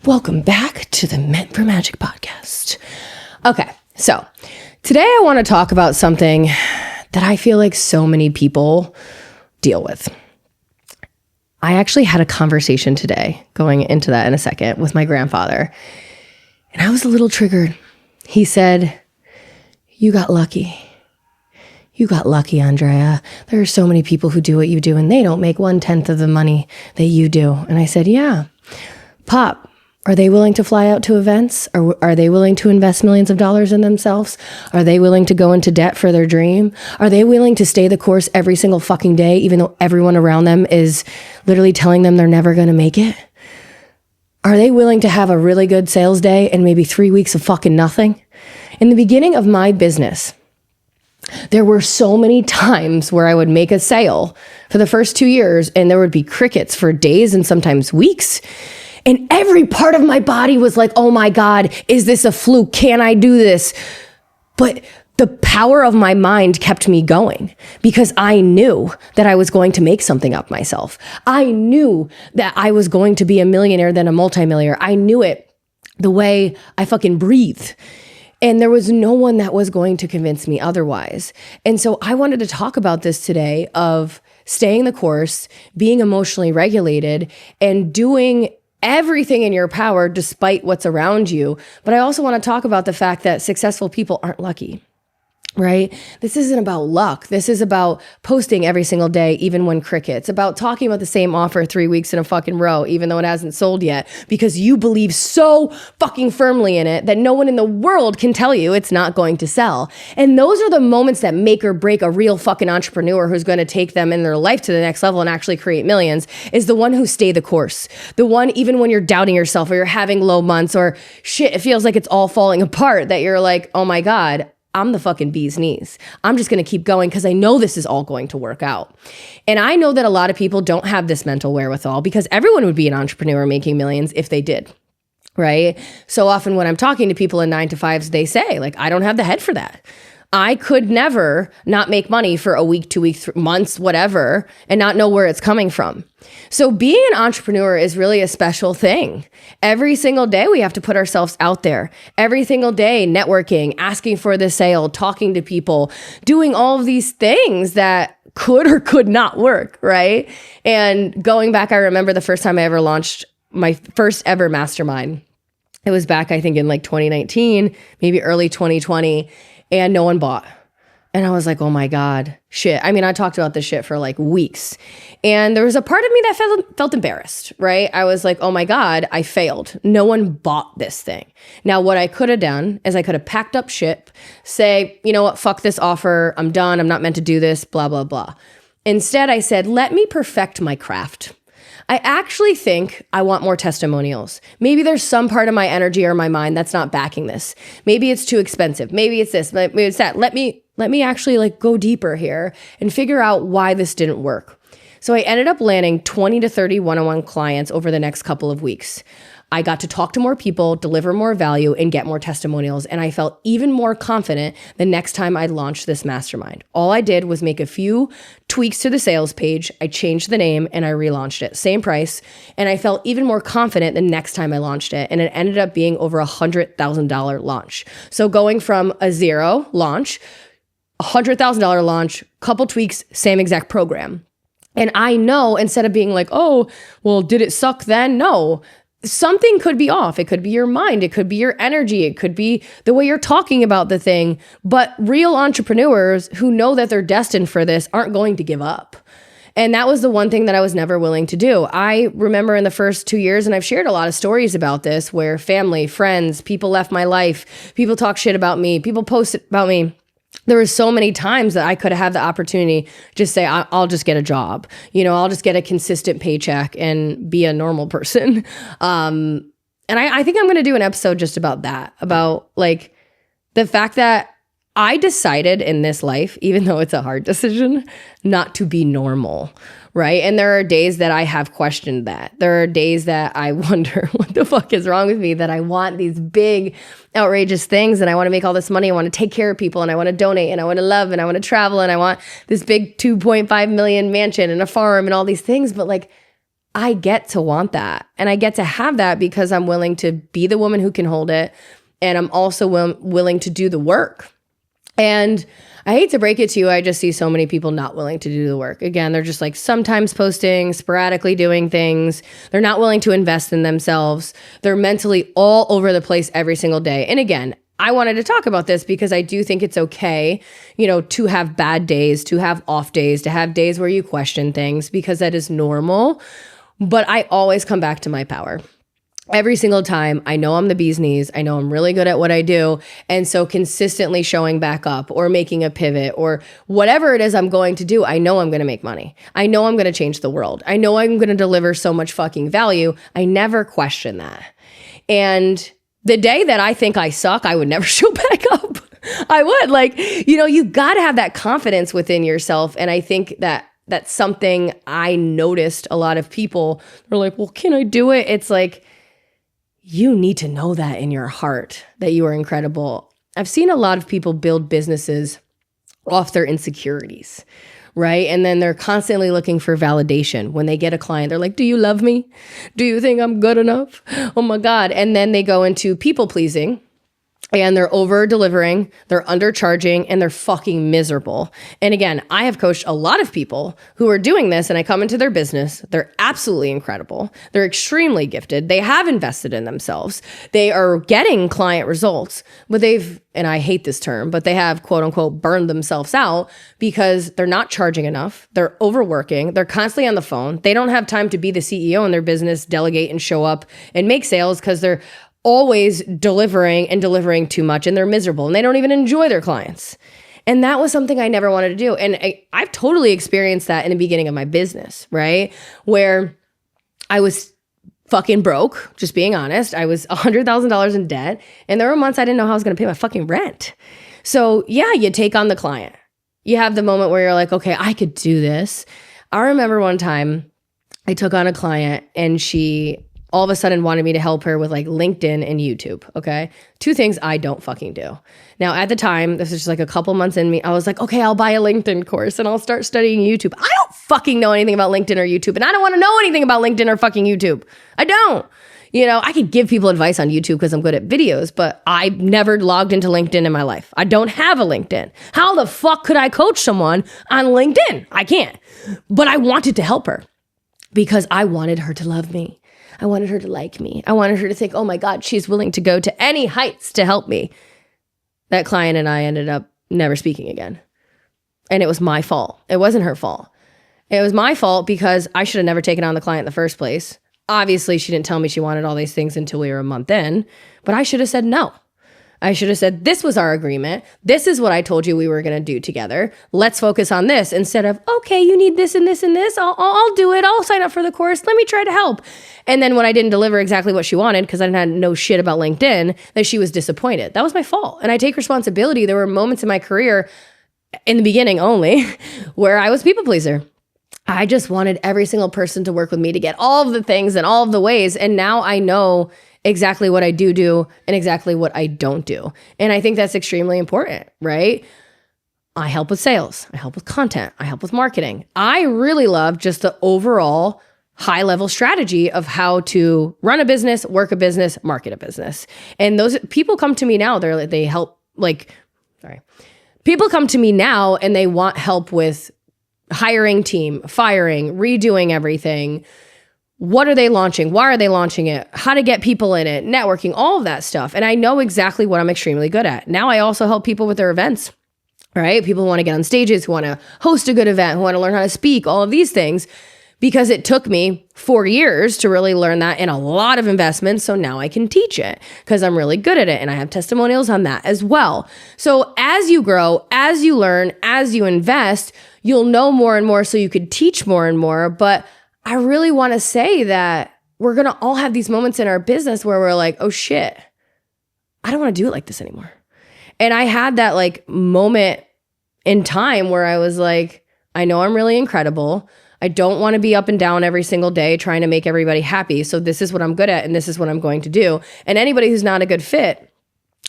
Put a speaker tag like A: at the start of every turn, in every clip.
A: Welcome back to the Meant for Magic podcast. Okay, so today I want to talk about something that I feel like so many people deal with. I actually had a conversation today, going into that in a second, with my grandfather, and I was a little triggered. He said, "You got lucky. You got lucky, Andrea. There are so many people who do what you do, and they don't make 1/10 of the money that you do." And I said, "Yeah, Pop, are they willing to fly out to events? Or are they willing to invest millions of dollars in themselves? Are they willing to go into debt for their dream? Are they willing to stay the course every single fucking day, even though everyone around them is literally telling them they're never going to make it? Are they willing to have a really good sales day and maybe 3 weeks of fucking nothing?" In the beginning of my business, there were so many times where I would make a sale for the first 2 years and there would be crickets for days and sometimes weeks. And every part of my body was like, oh my God, is this a fluke? Can I do this? But the power of my mind kept me going because I knew that I was going to make something of myself. I knew that I was going to be a millionaire, then a multimillionaire. I knew it the way I fucking breathe. And there was no one that was going to convince me otherwise. And so I wanted to talk about this today of staying the course, being emotionally regulated, and doing everything in your power despite what's around you. But I also want to talk about the fact that successful people aren't lucky, right? This isn't about luck. This is about posting every single day, even when crickets, about talking about the same offer 3 weeks in a fucking row, even though it hasn't sold yet, because you believe so fucking firmly in it that no one in the world can tell you it's not going to sell. And those are the moments that make or break a real fucking entrepreneur who's going to take them in their life to the next level and actually create millions, is the one who stay the course. The one, even when you're doubting yourself or you're having low months or shit, it feels like it's all falling apart, that you're like, oh my God, I'm the fucking bee's knees. I'm just going to keep going because I know this is all going to work out. And I know that a lot of people don't have this mental wherewithal because everyone would be an entrepreneur making millions if they did, right? So often when I'm talking to people in 9-to-5s, they say, like, I don't have the head for that. I could never not make money for a week, 2 weeks, months, whatever, and not know where it's coming from. So being an entrepreneur is really a special thing. Every single day we have to put ourselves out there. Every single day, networking, asking for the sale, talking to people, doing all of these things that could or could not work, right? And going back, I remember the first time I ever launched my first ever mastermind. It was back, I think, in like 2019, maybe early 2020. And no one bought. And I was like, oh my God, shit. I mean, I talked about this shit for like weeks. And there was a part of me that felt embarrassed, right? I was like, oh my God, I failed. No one bought this thing. Now, what I could have done is I could have packed up shit, say, you know what, fuck this offer. I'm done. I'm not meant to do this, blah, blah, blah. Instead, I said, let me perfect my craft. I actually think I want more testimonials. Maybe there's some part of my energy or my mind that's not backing this. Maybe it's too expensive. Maybe it's this, maybe it's that. Let me actually like go deeper here and figure out why this didn't work. So I ended up landing 20 to 30 one-on-one clients over the next couple of weeks. I got to talk to more people, deliver more value, and get more testimonials. And I felt even more confident the next time I launched this mastermind. All I did was make a few tweaks to the sales page. I changed the name and I relaunched it. Same price. And I felt even more confident the next time I launched it. And it ended up being over $100,000 launch. So going from a zero launch, $100,000 launch, couple tweaks, same exact program. And I know, instead of being like, oh, well, did it suck then? No. Something could be off. It could be your mind. It could be your energy. It could be the way you're talking about the thing. But real entrepreneurs who know that they're destined for this aren't going to give up. And that was the one thing that I was never willing to do. I remember in the first 2 years, and I've shared a lot of stories about this, where family, friends, people left my life, people talk shit about me, people post about me. There were so many times that I could have the opportunity to just say, I'll just get a job. I'll just get a consistent paycheck and be a normal person. And I think I'm going to do an episode just about that, about like the fact that I decided in this life, even though it's a hard decision, not to be normal, right? And there are days that I have questioned that. There are days that I wonder what the fuck is wrong with me, that I want these big, outrageous things and I want to make all this money. I want to take care of people and I want to donate and I want to love and I want to travel and I want this big 2.5 million mansion and a farm and all these things. But like, I get to want that. And I get to have that because I'm willing to be the woman who can hold it. And I'm also willing to do the work. And I hate to break it to you, I just see so many people not willing to do the work. Again, they're just like sometimes posting, sporadically doing things. They're not willing to invest in themselves. They're mentally all over the place every single day. And again, I wanted to talk about this because I do think it's okay, to have bad days, to have off days, to have days where you question things, because that is normal. But I always come back to my power. Every single time. I know I'm the bee's knees. I know I'm really good at what I do. And so consistently showing back up or making a pivot or whatever it is I'm going to do, I know I'm going to make money. I know I'm going to change the world. I know I'm going to deliver so much fucking value. I never question that. And the day that I think I suck, I would never show back up. I would you got to have that confidence within yourself. And I think that that's something I noticed a lot of people are like, well, can I do it? It's like, you need to know that in your heart that you are incredible. I've seen a lot of people build businesses off their insecurities, right? And then they're constantly looking for validation. When they get a client, they're like, do you love me? Do you think I'm good enough? Oh my God. And then they go into people pleasing. And they're over delivering, they're undercharging, and they're fucking miserable. And again, I have coached a lot of people who are doing this, and I come into their business. They're absolutely incredible. They're extremely gifted. They have invested in themselves. They are getting client results, but and I hate this term, but they have quote unquote burned themselves out because they're not charging enough. They're overworking. They're constantly on the phone. They don't have time to be the CEO in their business, delegate and show up and make sales because they're always delivering too much, and they're miserable and they don't even enjoy their clients. And that was something I never wanted to do. And I've totally experienced that in the beginning of my business, right? Where I was fucking broke, just being honest. I was $100,000 in debt. And there were months I didn't know how I was going to pay my fucking rent. So yeah, you take on the client. You have the moment where you're like, okay, I could do this. I remember one time I took on a client and she all of a sudden wanted me to help her with LinkedIn and YouTube. Okay. 2 things I don't fucking do. Now at the time, this was just a couple months in me, I was like, okay, I'll buy a LinkedIn course and I'll start studying YouTube. I don't fucking know anything about LinkedIn or YouTube. And I don't want to know anything about LinkedIn or fucking YouTube. I don't. I could give people advice on YouTube because I'm good at videos, but I never logged into LinkedIn in my life. I don't have a LinkedIn. How the fuck could I coach someone on LinkedIn? I can't. But I wanted to help her because I wanted her to love me. I wanted her to like me. I wanted her to think, oh my God, she's willing to go to any heights to help me. That client and I ended up never speaking again. And it was my fault. It wasn't her fault. It was my fault because I should have never taken on the client in the first place. Obviously, she didn't tell me she wanted all these things until we were a month in, but I should have said no. I should have said, this was our agreement. This is what I told you we were going to do together. Let's focus on this instead of, okay, you need this and this and this. I'll do it. I'll sign up for the course. Let me try to help. And then when I didn't deliver exactly what she wanted, because I didn't have no shit about LinkedIn, that she was disappointed. That was my fault. And I take responsibility. There were moments in my career, in the beginning only, where I was people pleaser. I just wanted every single person to work with me to get all of the things and all of the ways. And now I know exactly what I do and exactly what I don't do. And I think that's extremely important, right? I help with sales. I help with content. I help with marketing. I really love just the overall high level strategy of how to run a business, work a business, market a business. And those people come to me now. People come to me now and they want help with hiring team, firing, redoing everything. What are they launching? Why are they launching it? How to get people in it, networking, all of that stuff. And I know exactly what I'm extremely good at. Now I also help people with their events, right? People who want to get on stages, who want to host a good event, who want to learn how to speak, all of these things, because it took me 4 years to really learn that and a lot of investments. So now I can teach it because I'm really good at it. And I have testimonials on that as well. So as you grow, as you learn, as you invest, you'll know more and more so you could teach more and more. But I really want to say that we're going to all have these moments in our business where we're like, oh shit, I don't want to do it like this anymore. And I had that moment in time where I was like, I know I'm really incredible. I don't want to be up and down every single day trying to make everybody happy. So this is what I'm good at and this is what I'm going to do. And anybody who's not a good fit,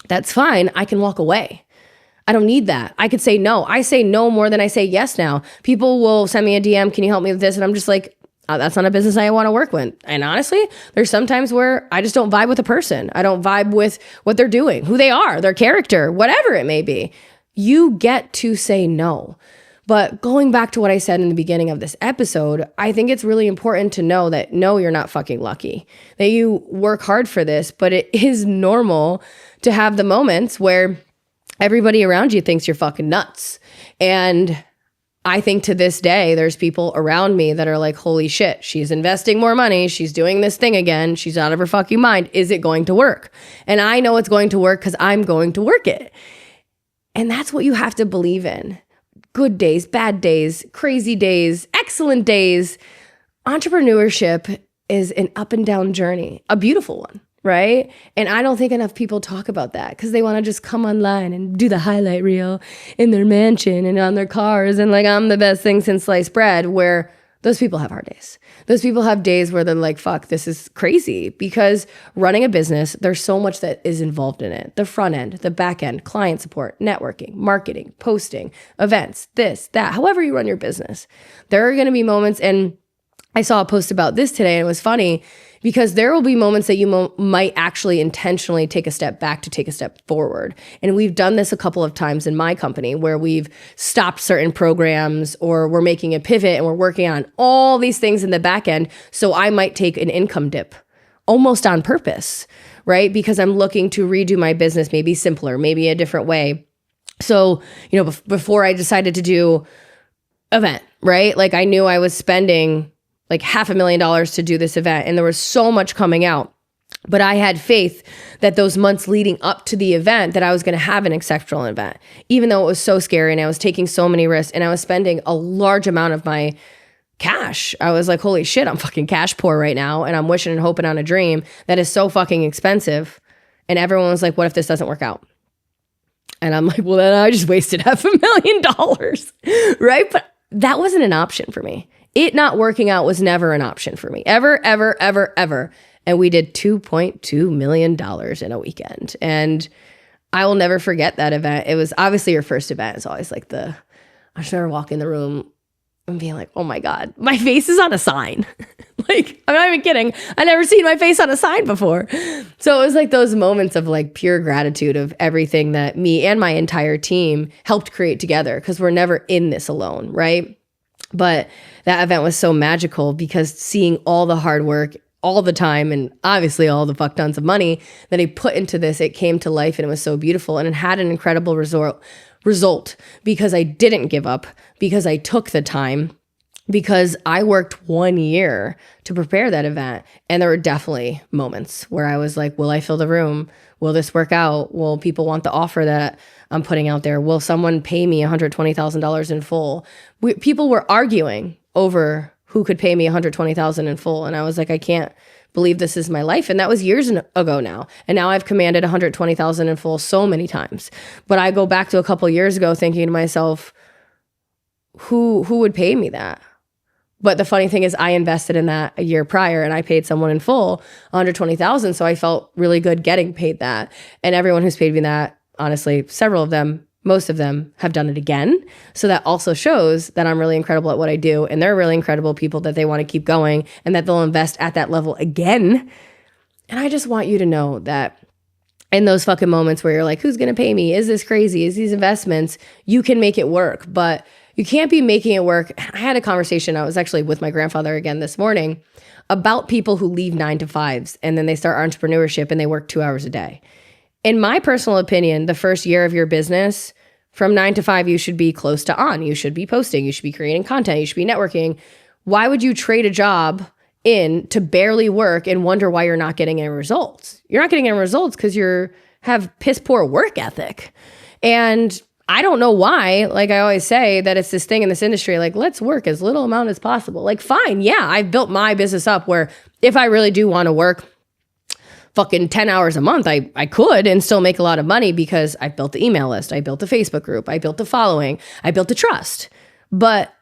A: that's fine. I can walk away. I don't need that. I could say no. I say no more than I say yes now. People will send me a DM. Can you help me with this? And I'm just like, That's not a business I want to work with. And honestly, there's sometimes where I just don't vibe with a person. I don't vibe with what they're doing, who they are, their character, whatever it may be. You get to say no. But going back to what I said in the beginning of this episode, I think it's really important to know that no, you're not fucking lucky, that you work hard for this, but it is normal to have the moments where everybody around you thinks you're fucking nuts. And I think to this day, there's people around me that are like, holy shit, she's investing more money. She's doing this thing again. She's out of her fucking mind. Is it going to work? And I know it's going to work because I'm going to work it. And that's what you have to believe in. Good days, bad days, crazy days, excellent days. Entrepreneurship is an up and down journey, a beautiful one, right? And I don't think enough people talk about that because they want to just come online and do the highlight reel in their mansion and on their cars and like, I'm the best thing since sliced bread, where those people have hard days. Those people have days where they're like, fuck, this is crazy, because running a business, there's so much that is involved in it. The front end, the back end, client support, networking, marketing, posting, events, this, that, however you run your business. There are going to be moments, and I saw a post about this today and it was funny because there will be moments that you might actually intentionally take a step back to take a step forward. And we've done this a couple of times in my company where we've stopped certain programs or we're making a pivot and we're working on all these things in the back end. So I might take an income dip almost on purpose, right? Because I'm looking to redo my business, maybe simpler, maybe a different way. So, before I decided to do event, right? Like I knew I was spending like $500,000 to do this event. And there was so much coming out. But I had faith that those months leading up to the event that I was going to have an exceptional event, even though it was so scary and I was taking so many risks and I was spending a large amount of my cash. I was like, holy shit, I'm fucking cash poor right now. And I'm wishing and hoping on a dream that is so fucking expensive. And everyone was like, what if this doesn't work out? And I'm like, well, then I just wasted $500,000, right? But that wasn't an option for me. It not working out was never an option for me, ever, ever, ever, ever. And we did $2.2 million in a weekend. And I will never forget that event. It was obviously your first event. It's always like I just remember walking in the room and being like, oh my God, my face is on a sign. Like, I'm not even kidding. I never seen my face on a sign before. So it was like those moments of like pure gratitude of everything that me and my entire team helped create together, because we're never in this alone, right? But that event was so magical because seeing all the hard work, all the time, and obviously all the fuck tons of money that he put into this, it came to life and it was so beautiful. And it had an incredible result because I didn't give up, because I took the time, because I worked 1 year to prepare that event. And there were definitely moments where I was like, will I fill the room? Will this work out? Will people want the offer that I'm putting out there? Will someone pay me $120,000 in full? People were arguing over who could pay me $120,000 in full. And I was like, I can't believe this is my life. And that was years ago now. And now I've commanded $120,000 in full so many times. But I go back to a couple years ago thinking to myself, who would pay me that? But the funny thing is I invested in that a year prior and I paid someone in full $120,000. So I felt really good getting paid that. And everyone who's paid me that, honestly, several of them, most of them have done it again. So that also shows that I'm really incredible at what I do. And they're really incredible people that they want to keep going and that they'll invest at that level again. And I just want you to know that in those fucking moments where you're like, who's going to pay me? Is this crazy? Is these investments? You can make it work, but you can't be making it work. I had a conversation, I was actually with my grandfather again this morning, about people who leave 9 to 5s and then they start entrepreneurship and they work 2 hours a day. In my personal opinion, the first year of your business, from 9 to 5, you should be close to on. You should be posting. You should be creating content. You should be networking. Why would you trade a job in to barely work and wonder why you're not getting any results? You're not getting any results because you have piss poor work ethic. And I don't know why, like I always say, that it's this thing in this industry, like, let's work as little amount as possible. Like, fine, yeah, I've built my business up where if I really do want to work fucking 10 hours a month, I could and still make a lot of money because I built the email list, I built the Facebook group, I built the following, I built the trust. But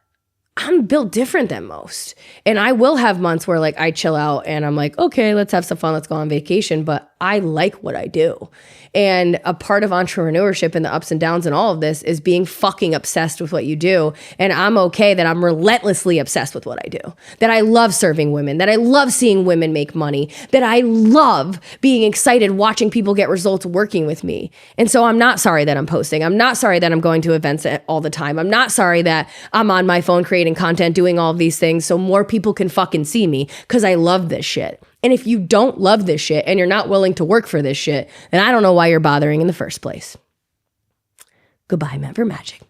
A: I'm built different than most. And I will have months where like I chill out and I'm like, okay, let's have some fun, let's go on vacation. But I like what I do. And a part of entrepreneurship and the ups and downs and all of this is being fucking obsessed with what you do. And I'm okay that I'm relentlessly obsessed with what I do, that I love serving women, that I love seeing women make money, that I love being excited watching people get results working with me. And so I'm not sorry that I'm posting. I'm not sorry that I'm going to events all the time. I'm not sorry that I'm on my phone creating content, doing all of these things so more people can fucking see me, because I love this shit. And if you don't love this shit and you're not willing to work for this shit, then I don't know why you're bothering in the first place. Goodbye, Meant for Magic.